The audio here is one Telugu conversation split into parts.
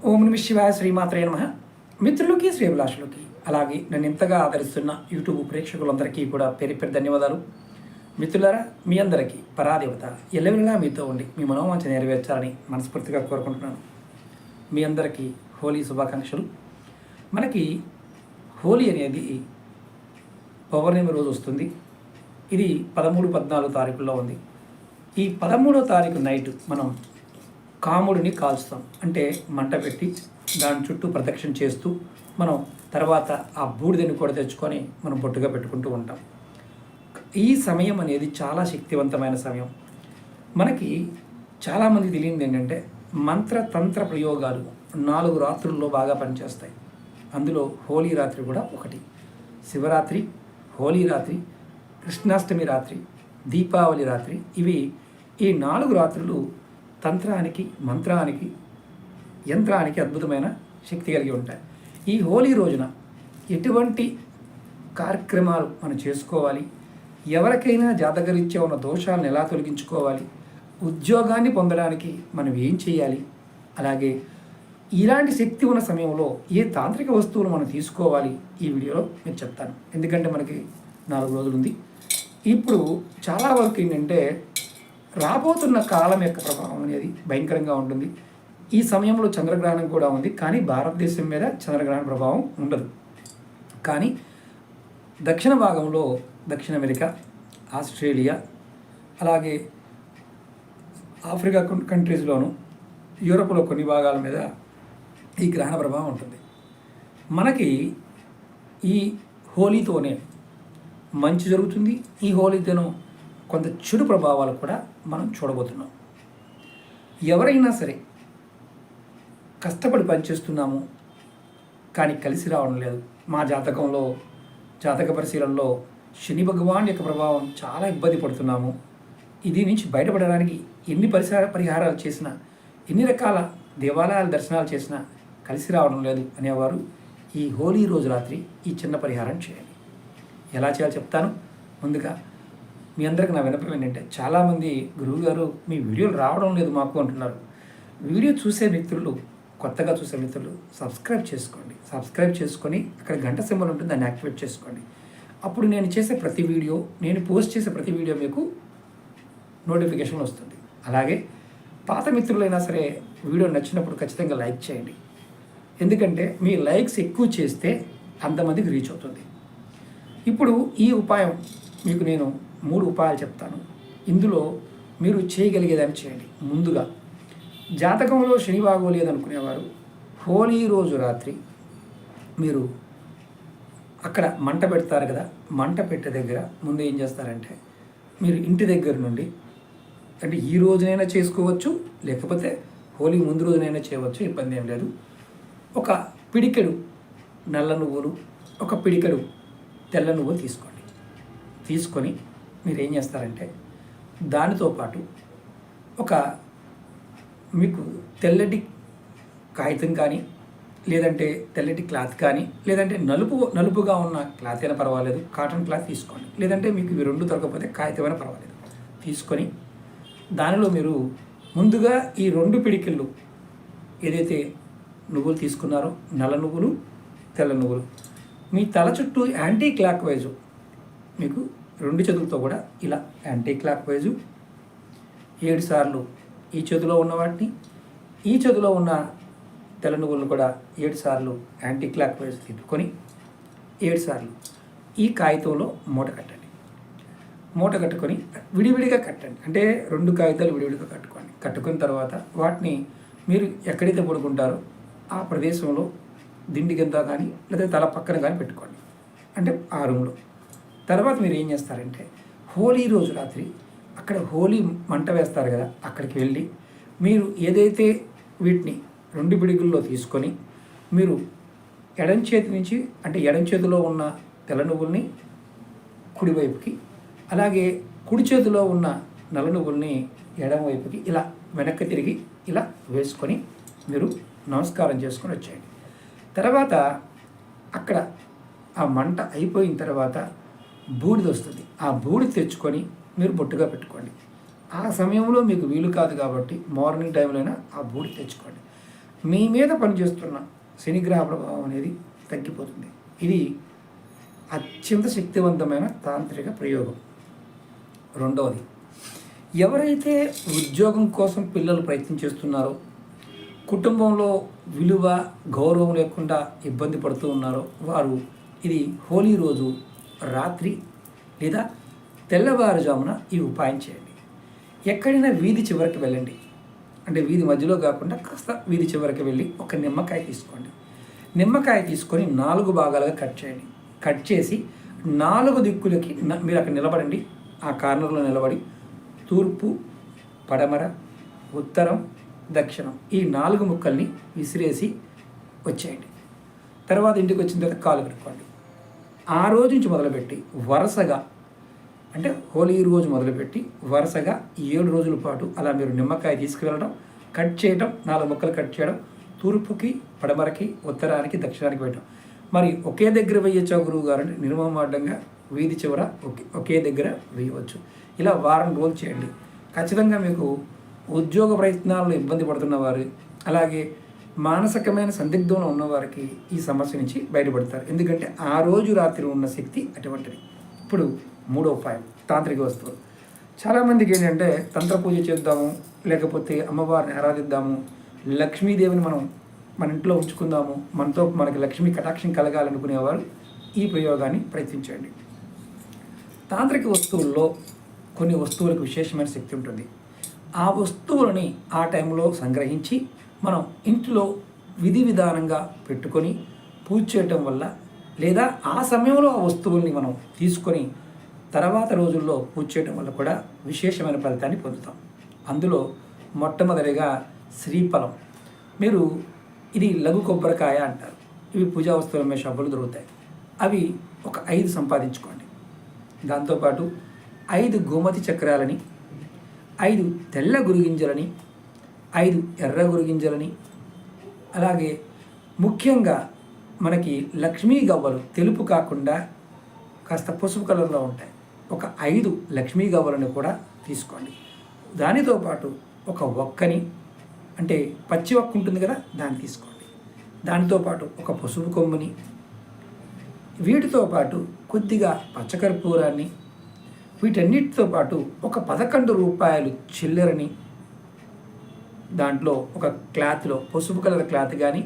ఓం నమ శివాయ, శ్రీమాత్రే నమః. మిత్రులకి, శ్రేభిలాషులకి, అలాగే నన్ను ఇంతగా ఆదరిస్తున్న యూట్యూబ్ ప్రేక్షకులందరికీ కూడా పేరు పేరు ధన్యవాదాలు. మిత్రులారా, మీ అందరికీ పరాదేవత ఎల్లవెల్లా మీతో ఉండి మీ మనోవాంఛ నెరవేర్చాలని మనస్ఫూర్తిగా కోరుకుంటున్నాను. మీ అందరికీ హోలీ శుభాకాంక్షలు. మనకి హోలీ అనేది పౌర్ణమి రోజు వస్తుంది. ఇది 13-14 తారీఖుల్లో ఉంది. ఈ 13వ తారీఖు నైట్ మనం కాముడిని కాల్చుతాం. అంటే మంట పెట్టి దాని చుట్టూ ప్రదక్షిణ చేస్తూ మనం తర్వాత ఆ బూడిదని కూడా తెచ్చుకొని మనం బొట్టుగా పెట్టుకుంటూ ఉంటాం. ఈ సమయం అనేది చాలా శక్తివంతమైన సమయం. మనకి చాలామంది తెలియనిది ఏంటంటే మంత్రతంత్ర ప్రయోగాలు 4 రాత్రుల్లో బాగా పనిచేస్తాయి. అందులో హోలీ రాత్రి కూడా ఒకటి. శివరాత్రి, హోలీ రాత్రి, కృష్ణాష్టమి రాత్రి, దీపావళి రాత్రి, ఇవి ఈ 4 రాత్రులు తంత్రానికి, మంత్రానికి, యంత్రానికి అద్భుతమైన శక్తి కలిగి ఉంటాయి. ఈ హోలీ రోజున ఎటువంటి కార్యక్రమాలు మనం చేసుకోవాలి, ఎవరికైనా జాతకరీత్యా ఉన్న దోషాలను ఎలా తొలగించుకోవాలి, ఉద్యోగాన్ని పొందడానికి మనం ఏం చేయాలి, అలాగే ఇలాంటి శక్తి ఉన్న సమయంలో ఏ తాంత్రిక వస్తువులు మనం తీసుకోవాలి, ఈ వీడియోలో నేను చెప్తాను. ఎందుకంటే మనకి 4 రోజులు ఉంది. ఇప్పుడు చాలా వరకు ఏంటంటే రాబోతున్న కాలం యొక్క ప్రభావం అనేది భయంకరంగా ఉంటుంది. ఈ సమయంలో చంద్రగ్రహణం కూడా ఉంది, కానీ భారతదేశం మీద చంద్రగ్రహణ ప్రభావం ఉండదు. కానీ దక్షిణ భాగంలో దక్షిణ అమెరికా, ఆస్ట్రేలియా, అలాగే ఆఫ్రికా కంట్రీస్లోను, యూరోప్లో కొన్ని భాగాల మీద ఈ గ్రహణ ప్రభావం ఉంటుంది. మనకి ఈ హోలీతోనే మంచి జరుగుతుంది. ఈ హోలీతోనూ కొంత చెడు ప్రభావాలు కూడా మనం చూడబోతున్నాం. ఎవరైనా సరే కష్టపడి పనిచేస్తున్నాము కానీ కలిసి రావడం లేదు. మా జాతకంలో, జాతక పరిశీలనలో శని భగవాన్ యొక్క ప్రభావం చాలా ఇబ్బంది పడుతున్నాము, ఇది నుంచి బయటపడడానికి ఎన్ని పరిహారాలు చేసినా, ఎన్ని రకాల దేవాలయాల దర్శనాలు చేసినా కలిసి రావడం లేదు అనేవారు ఈ హోలీ రోజు రాత్రి ఈ చిన్న పరిహారం చేయాలి. ఎలా చేయాలో చెప్తాను. ముందుగా మీ అందరికి నా విన్నపం ఏంటంటే, చాలామంది గురువుగారు మీ వీడియోలు రావడం లేదు మాకు అంటున్నారు. వీడియో చూసే మిత్రులు, కొత్తగా చూసే మిత్రులు సబ్స్క్రైబ్ చేసుకోండి. సబ్స్క్రైబ్ చేసుకొని అక్కడ గంట సింబల్ ఉంటుంది, దాన్ని యాక్టివేట్ చేసుకోండి. అప్పుడు నేను చేసే ప్రతి వీడియో, నేను పోస్ట్ చేసే ప్రతి వీడియో మీకు నోటిఫికేషన్ వస్తుంది. అలాగే పాత మిత్రులైనా సరే వీడియో నచ్చినప్పుడు ఖచ్చితంగా లైక్ చేయండి. ఎందుకంటే మీ లైక్స్ ఎక్కువ చేస్తే అంతమందికి రీచ్ అవుతుంది. ఇప్పుడు ఈ ఉపాయం మీకు నేను 3 ఉపాయాలు చెప్తాను. ఇందులో మీరు చేయగలిగేదాన్ని చేయండి. ముందుగా జాతకంలో శని బాగోలేదనుకునేవారు హోలీ రోజు రాత్రి మీరు అక్కడ మంట పెడతారు కదా, మంట పెట్టే దగ్గర ముందు ఏం చేస్తారంటే, మీరు ఇంటి దగ్గర నుండి, అంటే ఈ రోజునైనా చేసుకోవచ్చు, లేకపోతే హోలీ ముందు రోజునైనా చేయవచ్చు, ఇబ్బంది ఏం లేదు. ఒక పిడికెడు నల్ల నువ్వులు, ఒక పిడికెడు తెల్ల నువ్వులు తీసుకొని మీరు ఏం చేస్తారంటే, దానితో పాటు ఒక మీకు తెల్లటి కాగితం కానీ, లేదంటే తెల్లటి క్లాత్ కానీ, లేదంటే నలుపుగా ఉన్న క్లాత్ అయినా పర్వాలేదు, కాటన్ క్లాత్ తీసుకోండి. లేదంటే మీకు ఇవి 2 దొరకకపోతే కాగితం అయినా పర్వాలేదు. తీసుకొని దానిలో మీరు ముందుగా ఈ 2 పిడికిళ్ళు ఏదైతే నువ్వులు తీసుకున్నారో, నల్ల నువ్వులు, తెల్ల నువ్వులు, మీ తల చుట్టూ యాంటీ క్లాక్ వైజు, మీకు 2 చేతులతో కూడా ఇలా యాంటీ క్లాక్ వైజు 7 సార్లు ఈ చేతిలో ఉన్న వాటిని, ఈ చేతిలో ఉన్న తెల్ల నువ్వులను కూడా 7 సార్లు యాంటీ క్లాక్ వైజ్ తిప్పుకొని 7 సార్లు ఈ కాగితంలో మూట కట్టుకొని విడివిడిగా కట్టండి. అంటే 2 కాగితాలు విడివిడిగా కట్టుకున్న తర్వాత వాటిని మీరు ఎక్కడైతే పడుకుంటారో ఆ ప్రదేశంలో దిండి కింద కానీ లేదా తల పక్కన కానీ పెట్టుకోండి, అంటే ఆ రూమ్లో. తర్వాత మీరు ఏం చేస్తారంటే, హోలీ రోజు రాత్రి అక్కడ హోలీ మంట వేస్తారు కదా, అక్కడికి వెళ్ళి మీరు ఏదైతే వీటిని 2 పిడిగుల్లో తీసుకొని మీరు ఎడం చేతి నుంచి, అంటే ఎడం చేతిలో ఉన్న తెల్ల నువ్వుల్ని కుడివైపుకి, అలాగే కుడి చేతిలో ఉన్న నల్ల నువ్వుల్ని ఎడం వైపుకి ఇలా వెనక్కి తిరిగి ఇలా వేసుకొని మీరు నమస్కారం చేసుకొని వచ్చేయండి. తర్వాత అక్కడ ఆ మంట అయిపోయిన తర్వాత బూడిద వస్తుంది. ఆ బూడిద తెచ్చుకొని మీరు బొట్టుగా పెట్టుకోండి. ఆ సమయంలో మీకు వీలు కాదు కాబట్టి మార్నింగ్ టైంలోనే ఆ బూడిద తెచ్చుకోండి. మీ మీద పనిచేస్తున్న శనిగ్రహ ప్రభావం అనేది తగ్గిపోతుంది. ఇది అత్యంత శక్తివంతమైన తాంత్రిక ప్రయోగం. రెండవది, ఎవరైతే ఉద్యోగం కోసం పిల్లలు ప్రయత్నం చేస్తున్నారో, కుటుంబంలో విలువ గౌరవం లేకుండా ఇబ్బంది పడుతూ ఉన్నారో వారు ఇది హోలీ రోజు రాత్రి లేదా తెల్లవారుజామున ఈ ఉపాయం చేయండి. ఎక్కడైనా వీధి చివరికి వెళ్ళండి, అంటే వీధి మధ్యలో కాకుండా కాస్త వీధి చివరికి వెళ్ళి ఒక నిమ్మకాయ తీసుకోండి. నిమ్మకాయ తీసుకొని 4 భాగాలుగా కట్ చేయండి. కట్ చేసి 4 దిక్కులకి మీరు అక్కడ నిలబడండి. ఆ కార్నర్లో నిలబడి తూర్పు, పడమర, ఉత్తరం, దక్షిణం ఈ 4 ముక్కల్ని విసిరేసి వచ్చేయండి. తర్వాత ఇంటికి వచ్చిన తర్వాత కాలు కట్టుకోండి. ఆ రోజు నుంచి మొదలుపెట్టి వరుసగా, అంటే హోలీ రోజు మొదలుపెట్టి వరుసగా 7 రోజుల పాటు అలా మీరు నిమ్మకాయ తీసుకువెళ్ళడం, కట్ చేయడం, 4 ముక్కలు కట్ చేయడం, తూర్పుకి, పడమరకి, ఉత్తరానికి, దక్షిణానికి పెట్టడం. మరి ఒకే దగ్గర వేయచ్చా గురువు గారు అంటే నిర్మమాటంగా వీధి చివర ఒకే దగ్గర వేయవచ్చు. ఇలా వారం రోజులు చేయండి. ఖచ్చితంగా మీకు ఉద్యోగ ప్రయత్నాల్లో ఇబ్బంది పడుతున్నవారు, అలాగే మానసికమైన సందిగ్ధంలో ఉన్నవారికి ఈ సమస్య నుంచి బయటపడతారు. ఎందుకంటే ఆ రోజు రాత్రి ఉన్న శక్తి అటువంటిది. ఇప్పుడు 3వ ఉపాయం, తాంత్రిక వస్తువులు. చాలామందికి ఏంటంటే తంత్ర పూజ చేద్దాము, లేకపోతే అమ్మవారిని ఆరాధిద్దాము, లక్ష్మీదేవిని మనం మన ఇంట్లో ఉంచుకుందాము, మనకి లక్ష్మీ కటాక్షం కలగాలనుకునేవారు ఈ ప్రయోగాన్ని ప్రయత్నించండి. తాంత్రిక వస్తువుల్లో కొన్ని వస్తువులకు విశేషమైన శక్తి ఉంటుంది. ఆ వస్తువులని ఆ టైంలో సంగ్రహించి మనం ఇంట్లో విధి విధానంగా పెట్టుకొని పూజ చేయటం వల్ల, లేదా ఆ సమయంలో ఆ వస్తువుల్ని మనం తీసుకొని తర్వాత రోజుల్లో పూజ చేయడం వల్ల కూడా విశేషమైన ఫలితాన్ని పొందుతాం. అందులో మొట్టమొదటిగా శ్రీఫలం. మీరు ఇది లఘు కొబ్బరికాయ అంటారు. ఇవి పూజా వస్తువులు అమ్మే షాపులు దొరుకుతాయి. అవి ఒక 5 సంపాదించుకోండి. దాంతోపాటు 5 గోమతి చక్రాలని, 5 తెల్ల గురిగింజలని, 5 ఎర్ర గురిగింజలని, అలాగే ముఖ్యంగా మనకి లక్ష్మీ గవ్వలు తెలుపు కాకుండా కాస్త పసుపు కలర్లో ఉంటాయి. ఒక 5 లక్ష్మీ గవ్వలను కూడా తీసుకోండి. దానితో పాటు ఒక ఒక్కని, అంటే పచ్చి ఒక్క ఉంటుంది కదా, దాన్ని తీసుకోండి. దానితో పాటు ఒక పసుపు కొమ్ముని, వీటితో పాటు కొద్దిగా పచ్చకర్పూరాన్ని, వీటన్నిటితో పాటు ఒక 11 రూపాయలు చిల్లరని దాంట్లో ఒక క్లాత్లో, పసుపు కలర్ క్లాత్ కానీ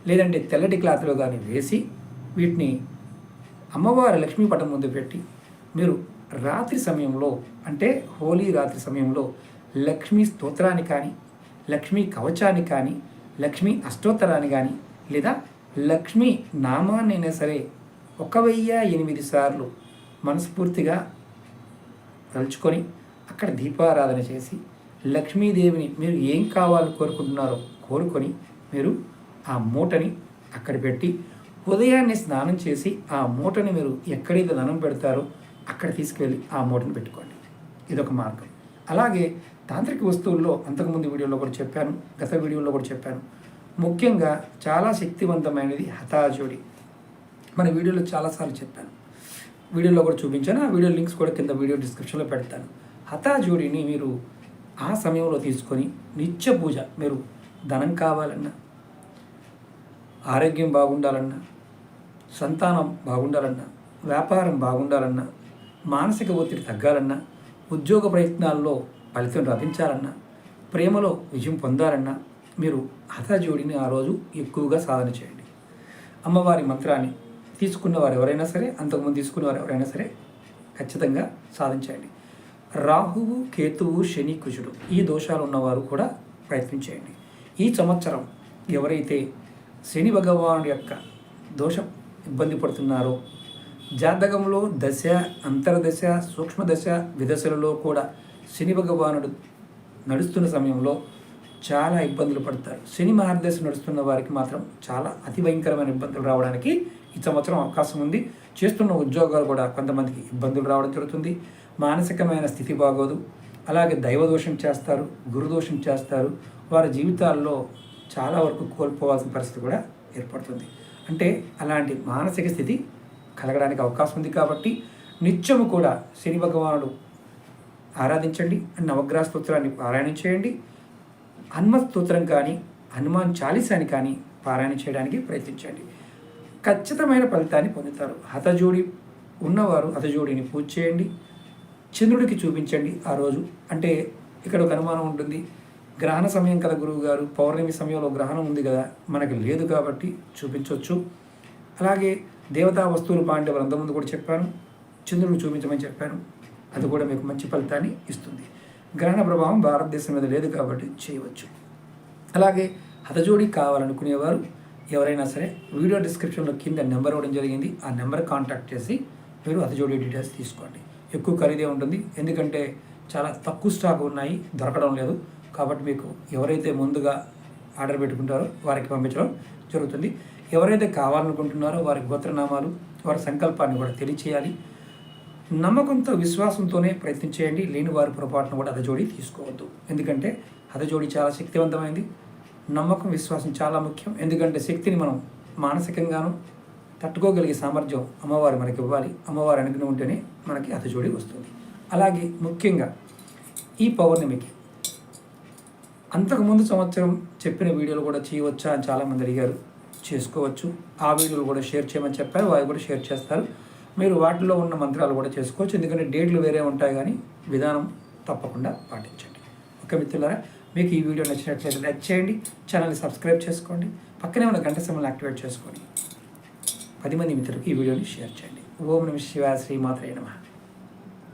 లేదంటే తెల్లటి క్లాత్లో కానీ వేసి వీటిని అమ్మవారి లక్ష్మీ పటం ముందు పెట్టి మీరు రాత్రి సమయంలో, అంటే హోలీ రాత్రి సమయంలో లక్ష్మీ స్తోత్రాన్ని కానీ, లక్ష్మీ కవచాన్ని కానీ, లక్ష్మీ అష్టోత్తరాన్ని కానీ, లేదా లక్ష్మీ నామాన్ని అయినా సరే 1008 సార్లు మనస్ఫూర్తిగా తలుచుకొని అక్కడ దీపారాధన చేసి లక్ష్మీదేవిని మీరు ఏం కావాలో కోరుకుంటున్నారో కోరుకొని మీరు ఆ మూటని అక్కడ పెట్టి ఉదయాన్నే స్నానం చేసి ఆ మూటని మీరు ఎక్కడైతే ధనం పెడతారో అక్కడ తీసుకెళ్ళి ఆ మూటని పెట్టుకోండి. ఇదొక మార్గం. అలాగే తాంత్రిక వస్తువుల్లో అంతకుముందు వీడియోలో కూడా చెప్పాను, గత వీడియోలో కూడా చెప్పాను, ముఖ్యంగా చాలా శక్తివంతమైనది హతాజోడి. మన వీడియోలో చాలాసార్లు చెప్పాను, వీడియోలో కూడా చూపించాను. ఆ వీడియో లింక్స్ కూడా కింద వీడియో డిస్క్రిప్షన్లో పెడతాను. హతాజోడిని మీరు ఆ సమయంలో తీసుకొని నిత్య పూజ, మీరు ధనం కావాలన్నా, ఆరోగ్యం బాగుండాలన్నా, సంతానం బాగుండాలన్నా, వ్యాపారం బాగుండాలన్నా, మానసిక ఒత్తిడి తగ్గాలన్నా, ఉద్యోగ ప్రయత్నాల్లో ఫలితం లభించాలన్నా, ప్రేమలో విజయం పొందాలన్నా మీరు హతజోడిని ఆ రోజు ఎక్కువగా సాధన చేయండి. అమ్మవారి మంత్రాన్ని తీసుకున్నవారు ఎవరైనా సరే, అంతకుముందు తీసుకున్నవారు ఎవరైనా సరే ఖచ్చితంగా సాధించండి. రాహువు, కేతువు, శని, కుజుడు ఈ దోషాలు ఉన్నవారు కూడా ప్రయత్నించేయండి. ఈ సంవత్సరం ఎవరైతే శని భగవానుడి యొక్క దోషం ఇబ్బంది పడుతున్నారో, జాతకంలో దశ, అంతర్దశ, సూక్ష్మదశ, విదశలలో కూడా శని భగవానుడు నడుస్తున్న సమయంలో చాలా ఇబ్బందులు పడతారు. శని మహర్దశ నడుస్తున్న వారికి మాత్రం చాలా అతి భయంకరమైన ఇబ్బందులు రావడానికి ఈ సంవత్సరం అవకాశం ఉంది. చేస్తున్న ఉద్యోగాలు కూడా కొంతమందికి ఇబ్బందులు రావడం జరుగుతుంది. మానసికమైన స్థితి బాగోదు. అలాగే దైవదోషం చేస్తారు, గురుదోషం చేస్తారు. వారి జీవితాల్లో చాలా వరకు కోల్పోవాల్సిన పరిస్థితి కూడా ఏర్పడుతుంది. అంటే అలాంటి మానసిక స్థితి కలగడానికి అవకాశం ఉంది. కాబట్టి నిత్యము కూడా శని భగవానుడు ఆరాధించండి. నవగ్రహ స్తోత్రాన్ని పారాయణం చేయండి. హనుమ స్తోత్రం కానీ, హనుమాన్ చాలీసాని కానీ పారాయణ చేయడానికి ప్రయత్నించండి. ఖచ్చితమైన ఫలితాన్ని పొందుతారు. హతజోడి ఉన్నవారు హతజోడిని పూజ చేయండి, చంద్రుడికి చూపించండి ఆ రోజు. అంటే ఇక్కడ ఒక అనుమానం ఉంటుంది, గ్రహణ సమయం కదా గురువు గారు, పౌర్ణమి సమయంలో గ్రహణం ఉంది కదా, మనకి లేదు కాబట్టి చూపించవచ్చు. అలాగే దేవతా వస్తువులు పాండే అంత ముందు కూడా చెప్పాను, చంద్రుడికి చూపించమని చెప్పాను, అది కూడా మీకు మంచి ఫలితాన్ని ఇస్తుంది. గ్రహణ ప్రభావం భారతదేశం మీద లేదు కాబట్టి చేయవచ్చు. అలాగే హతజోడి కావాలనుకునేవారు ఎవరైనా సరే వీడియో డిస్క్రిప్షన్లో కింద నెంబర్ ఇవ్వడం జరిగింది, ఆ నెంబర్ కాంటాక్ట్ చేసి మీరు హతజోడి డీటెయిల్స్ తీసుకోండి. ఎక్కువ ఖరీదే ఉంటుంది, ఎందుకంటే చాలా తక్కువ స్టాక్ ఉన్నాయి, దొరకడం లేదు. కాబట్టి మీకు ఎవరైతే ముందుగా ఆర్డర్ పెట్టుకుంటారో వారికి పంపించడం జరుగుతుంది. ఎవరైతే కావాలనుకుంటున్నారో వారి గోత్రనామాలు, వారి సంకల్పాన్ని కూడా తెలియచేయాలి. నమ్మకంతో విశ్వాసంతోనే ప్రయత్నించేయండి. లేని వారి పొరపాటును కూడా హతజోడి తీసుకోవద్దు, ఎందుకంటే హతజోడి చాలా శక్తివంతమైంది. నమ్మకం విశ్వాసం చాలా ముఖ్యం, ఎందుకంటే శక్తిని మనం మానసికంగాను తట్టుకోగలిగే సామర్థ్యం అమ్మవారు మనకి ఇవ్వాలి. అమ్మవారి అనుగ్రహం ఉంటేనే మనకి హతజోడి వస్తుంది. అలాగే ముఖ్యంగా ఈ పౌర్ణమికి అంతకుముందు సంవత్సరం చెప్పిన వీడియోలు కూడా చేయవచ్చా అని చాలామంది అడిగారు. చేసుకోవచ్చు, ఆ వీడియోలు కూడా షేర్ చేయమని చెప్పారు, వారు కూడా షేర్ చేస్తారు. మీరు వాటిలో ఉన్న మంత్రాలు కూడా చేసుకోవచ్చు, ఎందుకంటే డేట్లు వేరే ఉంటాయి, కానీ విధానం తప్పకుండా పాటించండి. ఓకే మిత్రులారా, మీకు ఈ వీడియో నచ్చినట్లయితే లైక్ చేయండి, ఛానల్ని సబ్స్క్రైబ్ చేసుకోండి, పక్కనే ఉన్న గంట సింబల్ని యాక్టివేట్ చేసుకొని 10 మంది మిత్రులకు ఈ వీడియోని షేర్ చేయండి. ఓం నమః శివాయ, శ్రీమాత్రే నమః.